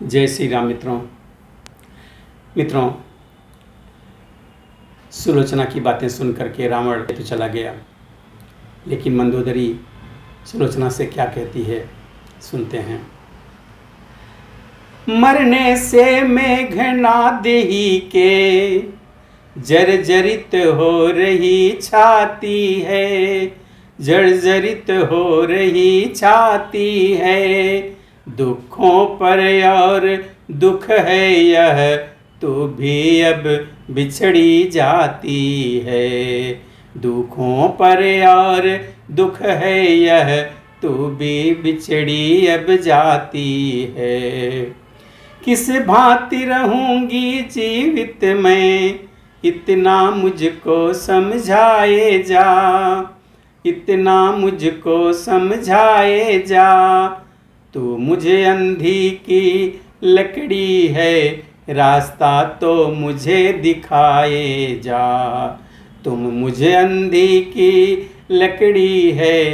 जय श्री राम मित्रों, सुलोचना की बातें सुन करके रावण तो चला गया, लेकिन मंदोदरी सुलोचना से क्या कहती है सुनते हैं। मरने से मेघनाद ही के जर्जरित हो रही छाती है, जर्जरित हो रही छाती है। दुखों पर और दुख है यह, तू भी अब बिछड़ी जाती है। दुखों पर और दुख है यह, तू भी बिछड़ी अब जाती है। किस भांति रहूंगी जीवित मैं, इतना मुझको समझाए जा, इतना मुझको समझाए जा। तू मुझे अंधी की लकड़ी है, रास्ता तो मुझे दिखाए जा। तुम मुझे अंधी की लकड़ी है,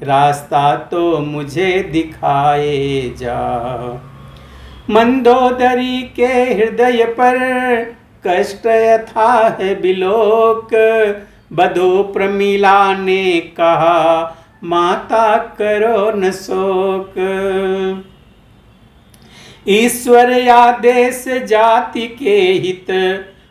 रास्ता तो मुझे दिखाए जा। मंदोदरी के हृदय पर कष्ट यथा है बिलोक, बधो प्रमिला ने कहा माता करो न शोक। ईश्वर आदेश जाति के हित,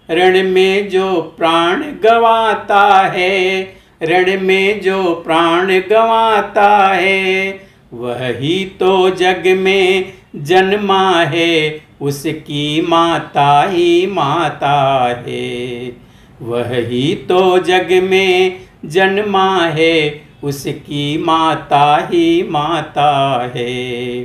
रण में जो प्राण गंवाता है, रण में जो प्राण गंवाता है। वही तो जग में जन्मा है, उसकी माता ही माता है। वही तो जग में जन्मा है, उसकी माता ही माता है।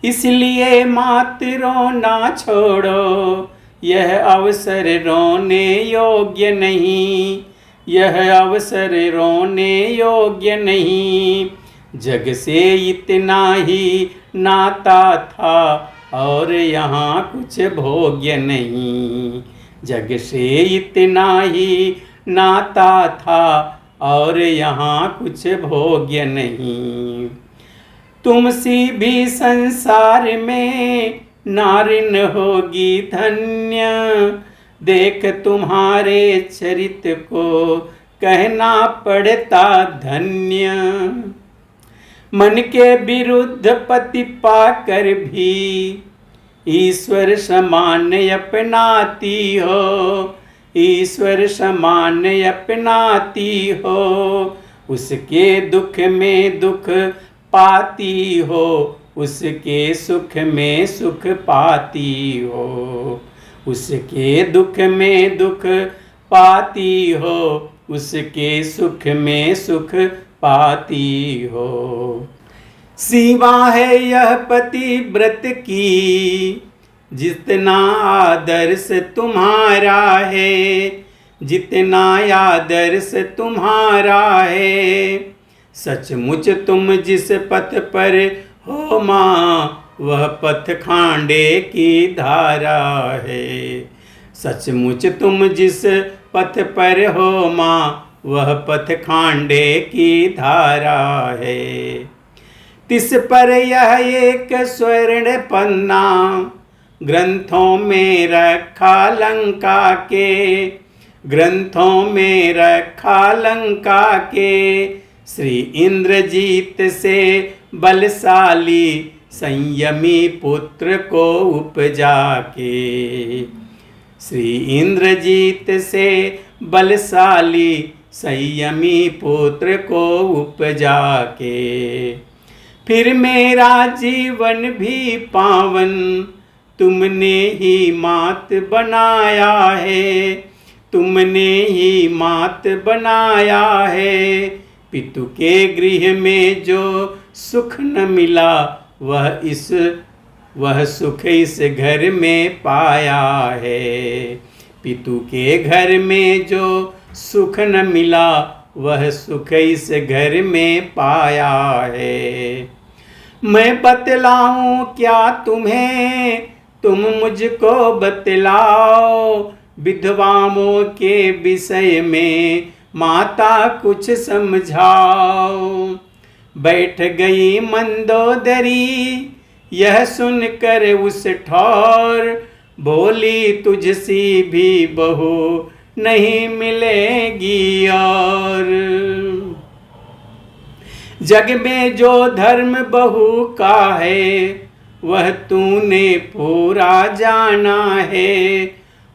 इसलिए मात रोना छोड़ो, यह अवसर रोने योग्य नहीं, यह अवसर रोने योग्य नहीं। जग से इतना ही नाता था और यहाँ कुछ भोग्य नहीं। जग से इतना ही नाता था और यहाँ कुछ भोग्य नहीं। तुमसी भी संसार में नारिन होगी धन्य, देख तुम्हारे चरित्र को कहना पड़ता धन्य। मन के विरुद्ध पति पाकर भी ईश्वर समान अपनाती हो, ईश्वर समान अपनाती हो। उसके दुख में दुख पाती हो, उसके सुख में सुख पाती हो। उसके दुख में दुख पाती हो, उसके सुख में सुख पाती हो। सीमा है यह पतिव्रत की, जितना आदर्श तुम्हारा है, जितना आदर्श तुम्हारा है। सचमुच तुम जिस पथ पर हो माँ, वह पथ खांडे की धारा है। सचमुच तुम जिस पथ पर हो माँ, वह पथ खांडे की धारा है। तिस पर यह एक स्वर्ण पन्ना, ग्रंथों में रखा लंका के, ग्रंथों में रखा लंका के। श्री इंद्रजीत से बलशाली संयमी पुत्र को उपजा के। श्री इंद्रजीत से बलशाली संयमी पुत्र को उपजा के। फिर मेरा जीवन भी पावन तुमने ही मात बनाया है, तुमने ही मात बनाया है। पितु के गृह में जो सुख न मिला, वह सुख इस घर में पाया है। पितु के घर में जो सुख न मिला, वह सुख इस घर में पाया है। मैं बतलाऊं क्या तुम्हें, तुम मुझको बतलाओ। विधवाओं के विषय में माता कुछ समझाओ। बैठ गई मंदोदरी यह सुनकर उस ठौर बोली, तुझसी भी बहू नहीं मिलेगी और। जग में जो धर्म बहू का है वह तूने पूरा जाना है,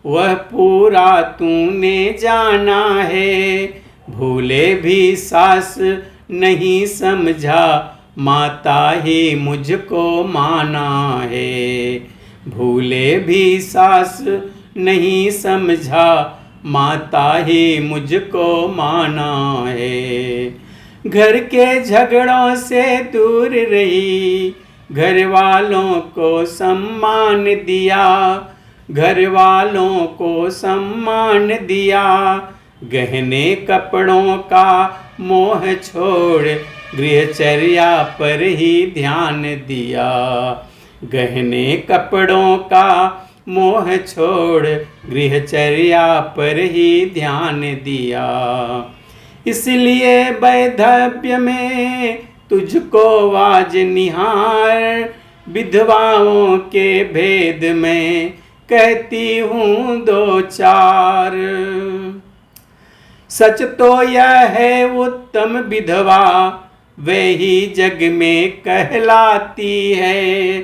वह पूरा तूने जाना है। भूले भी सास नहीं समझा, माता ही मुझको माना है। भूले भी सास नहीं समझा, माता ही मुझको माना है। घर के झगड़ों से दूर रही, घर वालों को सम्मान दिया, घर वालों को सम्मान दिया। गहने कपड़ों का मोह छोड़ गृहचर्या पर ही ध्यान दिया। गहने कपड़ों का मोह छोड़ गृहचर्या पर ही ध्यान दिया। इसलिए वैधव्य में तुझको आज निहार, विधवाओं के भेद में कहती हूँ दो चार। सच तो यह है उत्तम विधवा वे ही जग में कहलाती है,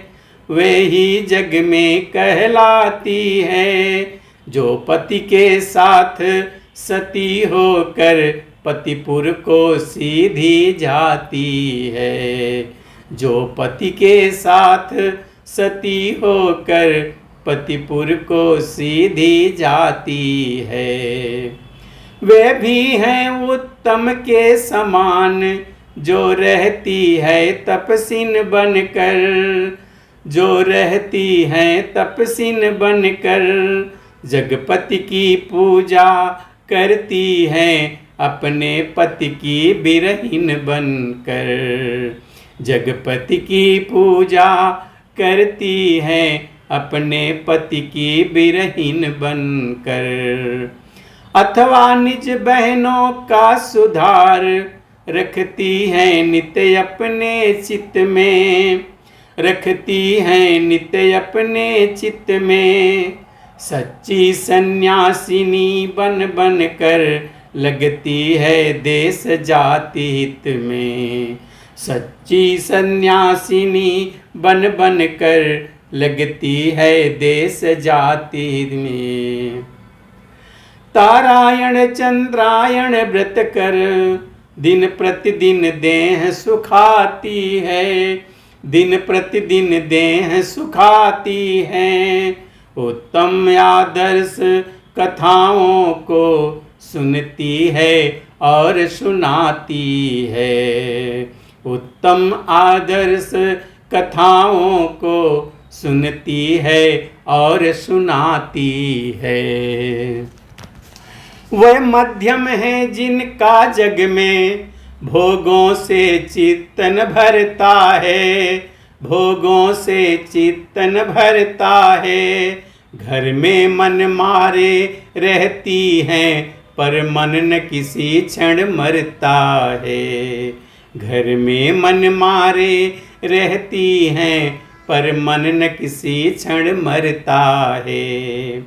वे ही जग में कहलाती है। जो पति के साथ सती होकर पतिपुर को सीधी जाती है, जो पति के साथ सती होकर पतिपुर को सीधी जाती है। वे भी हैं उत्तम के समान जो रहती है तपस्विन बनकर, जो रहती है तपस्विन बनकर। जगपति की पूजा करती हैं अपने पति की बिरहीन बनकर। जगपति की पूजा करती हैं अपने पति की बिरहीन बनकर। अथवा निज बहनों का सुधार रखती हैं नित्य अपने चित्त में, रखती हैं नित्य अपने चित्त में। सच्ची सन्यासिनी बन बन कर लगती है देश जाति हित में। सच्ची सन्यासिनी बन बन कर लगती है देश जाति में। तारायण चंद्रायण व्रत कर दिन प्रतिदिन देह सुखाती है, दिन प्रतिदिन देह सुखाती है। उत्तम आदर्श कथाओं को सुनती है और सुनाती है। उत्तम आदर्श कथाओं को सुनती है और सुनाती है। वह मध्यम है जिनका जग में भोगों से चित्तन भरता है, भोगों से चित्तन भरता है। घर में मन मारे रहती हैं पर मन न किसी क्षण मरता है। घर में मन मारे रहती हैं पर मन न किसी क्षण मरता है।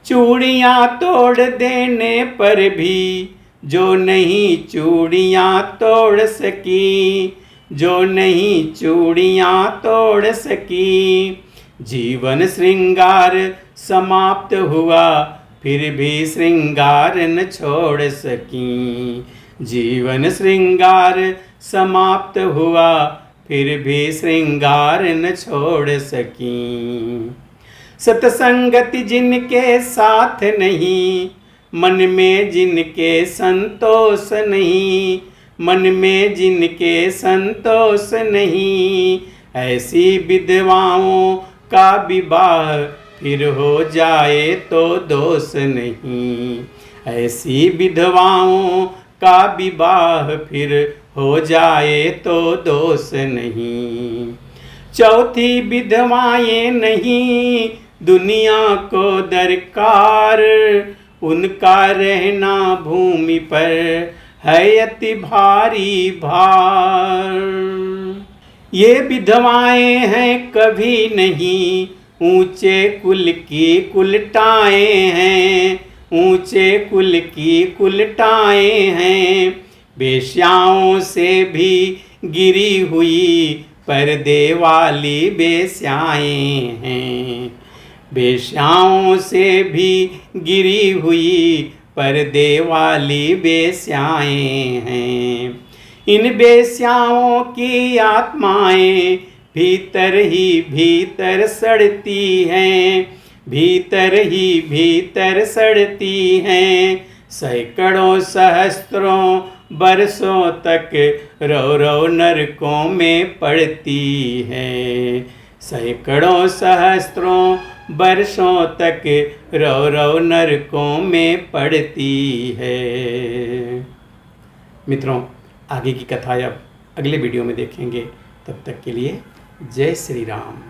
चूड़ियाँ तोड़ देने पर भी जो नहीं चूड़ियाँ तोड़ सकी, जो नहीं चूड़ियाँ तोड़ सकी। जीवन श्रृंगार समाप्त हुआ फिर भी श्रृंगार न छोड़ सकी। जीवन श्रृंगार समाप्त हुआ फिर भी श्रृंगार न छोड़ सकी। सतसंगति जिनके साथ नहीं, मन में जिनके संतोष नहीं, मन में जिनके संतोष नहीं। ऐसी विधवाओं का विवाह फिर हो जाए तो दोष नहीं। ऐसी विधवाओं का विवाह फिर हो जाए तो दोष नहीं। चौथी विधवाएं नहीं दुनिया को दरकार, उनका रहना भूमि पर है अति भारी भार। ये विधवाएं हैं कभी नहीं ऊंचे कुल की कुलटाएं हैं, ऊंचे कुल की कुलटाएं हैं। बेश्याओं से भी गिरी हुई पर्दे वाली बेस्याएं हैं, बेश्याओं से भी गिरी हुई पर्दे वाली बेस्याएं हैं। इन बेस्याओं की आत्माएं भीतर ही भीतर सड़ती हैं, भीतर ही भीतर सड़ती हैं। सैकड़ों सहस्त्रों बरसों तक रो रो नरकों में पड़ती हैं, सैकड़ों सहस्त्रों वर्षों तक रो रो नरकों में पड़ती है। मित्रों, आगे की कथा अब अगले वीडियो में देखेंगे। तब तक के लिए जय श्री राम।